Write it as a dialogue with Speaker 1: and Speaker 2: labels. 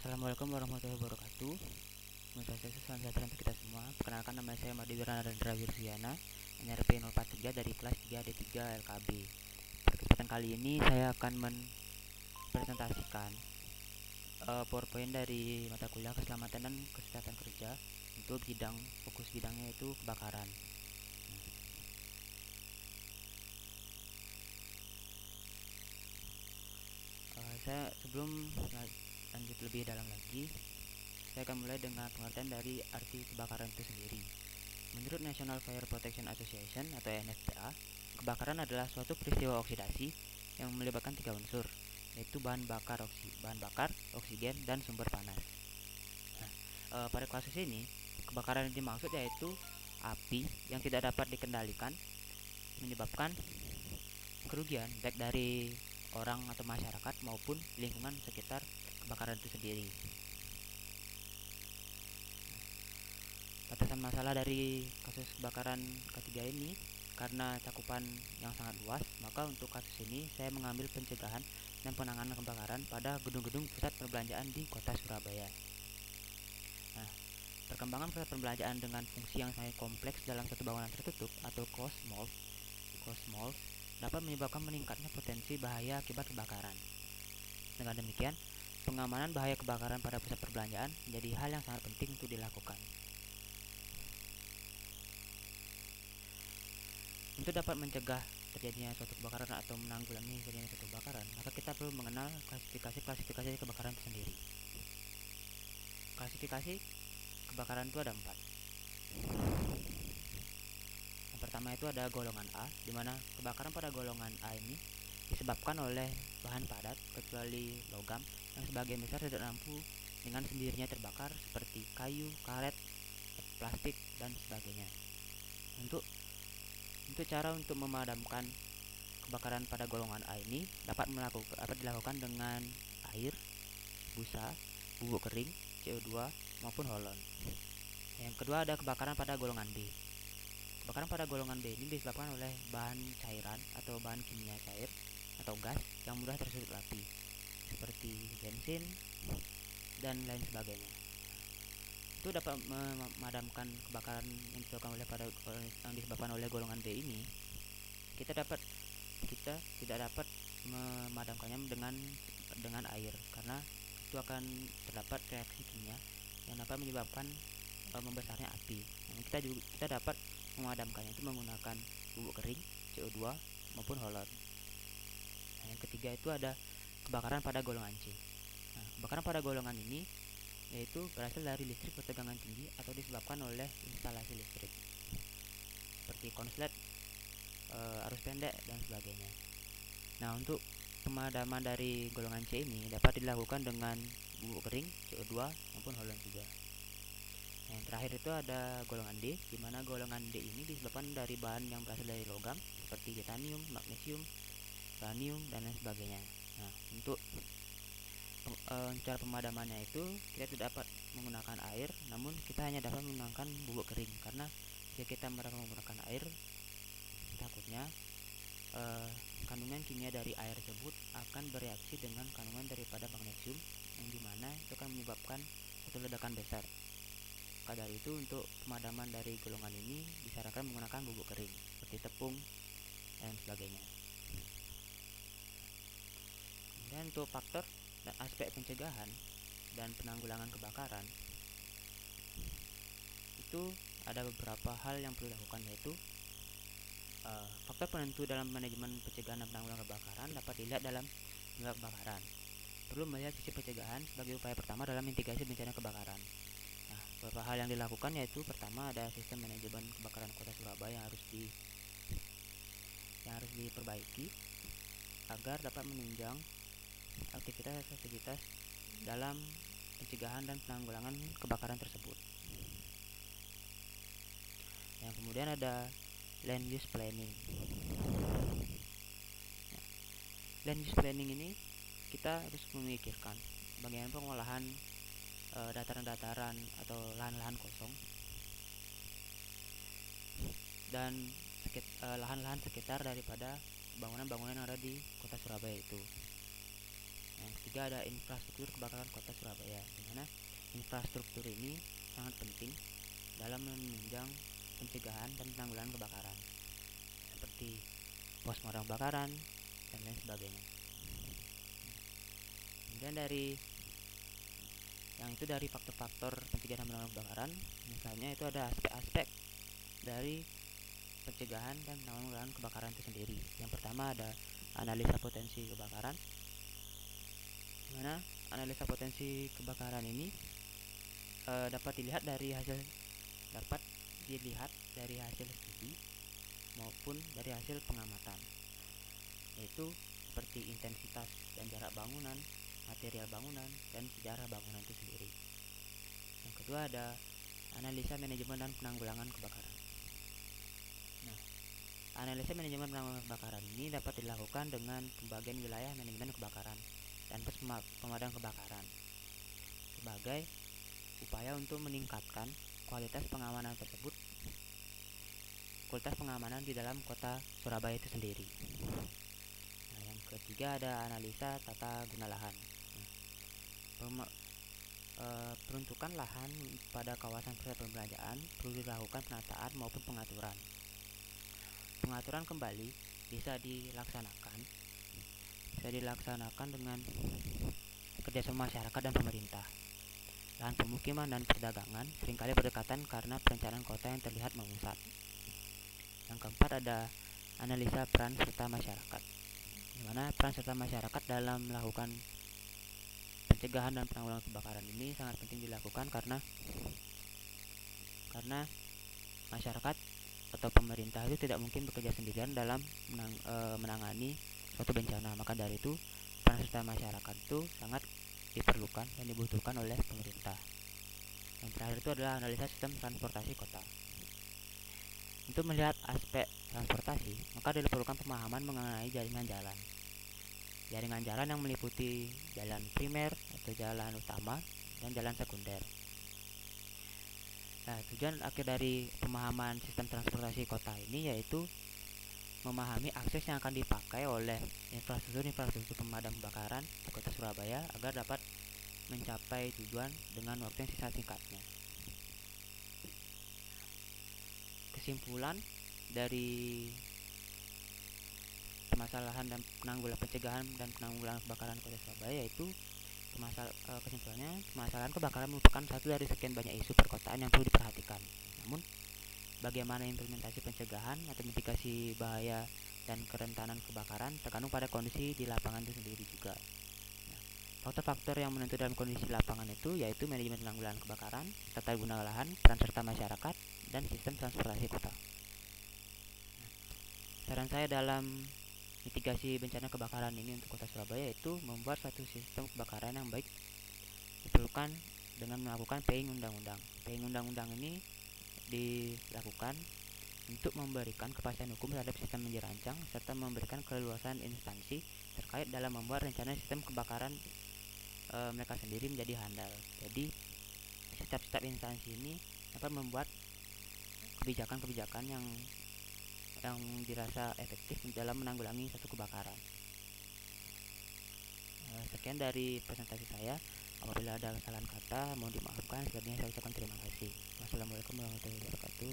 Speaker 1: Assalamualaikum warahmatullahi wabarakatuh. Semoga salam sejahtera untuk kita semua. Perkenalkan, nama saya Madi Wirana Wirsyana, NRP 043 dari kelas 3D3 LKB. Pada kesempatan kali ini saya akan mempresentasikan PowerPoint dari mata kuliah Keselamatan dan Kesehatan Kerja untuk fokus bidangnya itu kebakaran. Saya sebelum lanjut lebih dalam lagi, saya akan mulai dengan pengertian dari arti kebakaran itu sendiri. Menurut National Fire Protection Association atau NFPA, kebakaran adalah suatu peristiwa oksidasi yang melibatkan 3 unsur, yaitu bahan bakar, oksigen, dan sumber panas. Pada kasus ini, kebakaran yang dimaksud yaitu api yang tidak dapat dikendalikan menyebabkan kerugian baik dari orang atau masyarakat maupun lingkungan sekitar kebakaran itu sendiri. Batasan masalah dari kasus kebakaran ketiga ini, karena cakupan yang sangat luas, maka untuk kasus ini saya mengambil pencegahan dan penanganan kebakaran pada gedung-gedung pusat perbelanjaan di kota Surabaya. Perkembangan pusat perbelanjaan dengan fungsi yang sangat kompleks dalam satu bangunan tertutup atau closed malls dapat menyebabkan meningkatnya potensi bahaya akibat kebakaran. Dengan demikian, pengamanan bahaya kebakaran pada pusat perbelanjaan menjadi hal yang sangat penting untuk dilakukan. Untuk dapat mencegah terjadinya suatu kebakaran atau menanggulangi terjadinya suatu kebakaran, maka kita perlu mengenal klasifikasi kebakaran itu sendiri. Klasifikasi kebakaran itu ada 4. Yang pertama itu ada golongan A, di mana kebakaran pada golongan A ini disebabkan oleh bahan padat kecuali logam yang sebagian besar tidak mampu dengan sendirinya terbakar seperti kayu, karet, plastik, dan sebagainya. Untuk cara untuk memadamkan kebakaran pada golongan A ini dapat dilakukan dengan air, busa, bubuk kering, CO2 maupun holon. Yang kedua ada kebakaran pada golongan B. Kebakaran pada golongan B ini disebabkan oleh bahan cairan atau bahan kimia cair atau gas yang mudah tersulut api seperti bensin dan lain sebagainya. Itu dapat memadamkan kebakaran yang disebabkan oleh golongan B ini. Kita tidak dapat memadamkannya dengan air, karena itu akan terdapat reaksi kimia yang dapat menyebabkan membesarnya api. Kita dapat memadamkannya itu menggunakan bubuk kering, CO2 maupun holon. Yang ketiga itu ada kebakaran pada golongan C. Kebakaran pada golongan ini yaitu berasal dari listrik bertegangan tinggi atau disebabkan oleh instalasi listrik seperti konslet, arus pendek, dan sebagainya. Untuk pemadaman dari golongan C ini dapat dilakukan dengan bubuk kering, CO2 maupun holon juga. Yang terakhir itu ada golongan D, di mana golongan D ini disebabkan dari bahan yang berasal dari logam seperti titanium, magnesium, uranium, dan lain sebagainya. Untuk cara pemadamannya itu kita tidak dapat menggunakan air, namun kita hanya dapat menggunakan bubuk kering, karena jika kita menggunakan air, takutnya kandungan kimia dari air tersebut akan bereaksi dengan kandungan daripada magnesium, yang dimana itu akan menyebabkan suatu ledakan besar. Maka dari itu, untuk pemadaman dari golongan ini disarankan menggunakan bubuk kering seperti tepung dan sebagainya. Kemudian untuk faktor dan aspek pencegahan dan penanggulangan kebakaran itu ada beberapa hal yang perlu dilakukan, yaitu faktor penentu dalam manajemen pencegahan dan penanggulangan kebakaran dapat dilihat dalam penyebab kebakaran. Perlu melihat sisi pencegahan sebagai upaya pertama dalam mitigasi bencana kebakaran. Beberapa hal yang dilakukan yaitu pertama ada sistem manajemen kebakaran kota Surabaya yang harus diperbaiki agar dapat menunjang aktivitas dalam pencegahan dan penanggulangan kebakaran tersebut. Yang kemudian ada land use planning. Land use planning ini kita harus memikirkan bagaimana pengolahan dataran-dataran atau lahan-lahan kosong dan lahan-lahan sekitar daripada bangunan-bangunan yang ada di kota Surabaya itu. Yang ketiga ada infrastruktur kebakaran Kota Surabaya, di mana infrastruktur ini sangat penting dalam menunjang pencegahan dan penanggulangan kebakaran, seperti pos pemadam kebakaran dan lain sebagainya. Kemudian dari faktor-faktor pencegahan dan penanggulangan kebakaran, misalnya itu ada aspek-aspek dari pencegahan dan penanggulangan kebakaran itu sendiri. Yang pertama ada analisa potensi kebakaran, di mana analisa potensi kebakaran ini dapat dilihat dari hasil studi maupun dari hasil pengamatan, yaitu seperti intensitas dan jarak bangunan, material bangunan, dan sejarah bangunan itu sendiri. Yang kedua ada analisa manajemen dan penanggulangan kebakaran. Nah, analisa manajemen penanggulangan kebakaran ini dapat dilakukan dengan pembagian wilayah manajemen kebakaran dan pos pemadam kebakaran sebagai upaya untuk meningkatkan kualitas pengamanan di dalam Kota Surabaya itu sendiri. Nah, yang ketiga ada analisa tata guna lahan. Peruntukan lahan pada kawasan pusat perbelanjaan perlu dilakukan penataan maupun pengaturan. Pengaturan kembali bisa dilaksanakan dengan kerjasama masyarakat dan pemerintah. Lahan pemukiman dan perdagangan seringkali berdekatan karena perencanaan kota yang terlihat memusat. Yang keempat ada analisa peran serta masyarakat, di mana peran serta masyarakat dalam melakukan pencegahan dan penanggulangan kebakaran ini sangat penting dilakukan karena masyarakat atau pemerintah itu tidak mungkin bekerja sendirian dalam menangani suatu bencana. Maka dari itu peran serta masyarakat itu sangat diperlukan dan dibutuhkan oleh pemerintah. Yang terakhir itu adalah analisa sistem transportasi kota. Untuk melihat aspek transportasi, maka diperlukan pemahaman mengenai jaringan jalan. Jaringan jalan yang meliputi jalan primer atau jalan utama dan jalan sekunder. Nah, tujuan akhir dari pemahaman sistem transportasi kota ini yaitu memahami akses yang akan dipakai oleh infrastruktur pemadam kebakaran di Kota Surabaya agar dapat mencapai tujuan dengan waktu yang singkatnya. Kesimpulan dari permasalahan dan pencegahan dan penanggulangan kebakaran Kota Surabaya yaitu kesimpulannya, permasalahan kebakaran merupakan satu dari sekian banyak isu perkotaan yang perlu diperhatikan. Namun, bagaimana implementasi pencegahan atau mitigasi bahaya dan kerentanan kebakaran tergantung pada kondisi di lapangan itu sendiri juga. Nah, faktor-faktor yang menentukan dalam kondisi lapangan itu yaitu manajemen penanggulangan kebakaran, tata guna lahan, peran serta masyarakat, dan sistem transportasi kota. Saran saya dalam mitigasi bencana kebakaran ini untuk Kota Surabaya itu membuat suatu sistem kebakaran yang baik diperlukan dengan melakukan paying undang-undang. Paying undang-undang ini dilakukan untuk memberikan kepastian hukum terhadap sistem yang dirancang serta memberikan keleluasan instansi terkait dalam membuat rencana sistem kebakaran mereka sendiri menjadi handal. Jadi setiap instansi ini dapat membuat kebijakan-kebijakan yang dirasa efektif dalam menanggulangi suatu kebakaran. Sekian dari presentasi saya. Apabila ada kesalahan kata mohon dimaafkan. Selanjutnya saya ucapkan terima kasih. Wassalamualaikum warahmatullahi wabarakatuh.